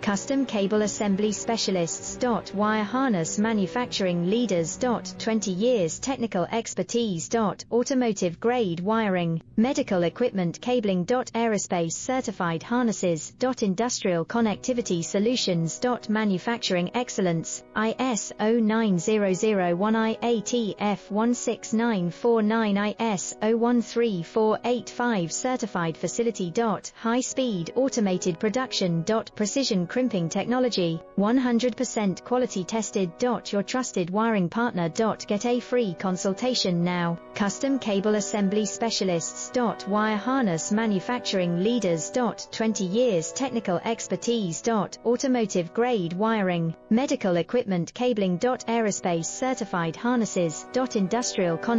Custom Cable Assembly Specialists. Wire Harness Manufacturing Leaders. 20 years technical expertise. Automotive grade wiring, medical equipment cabling. Aerospace certified harnesses. Industrial connectivity solutions. Manufacturing excellence, ISO 9001 IATF 16949 ISO 13485 certified facility. High speed automated production. Precision crimping technology, 100% quality tested. Your trusted wiring partner. Get a free consultation now. Custom Cable Assembly Specialists. Wire Harness Manufacturing Leaders. 20 years technical expertise. Automotive grade wiring, medical equipment cabling. Aerospace certified harnesses. Industrial connectivity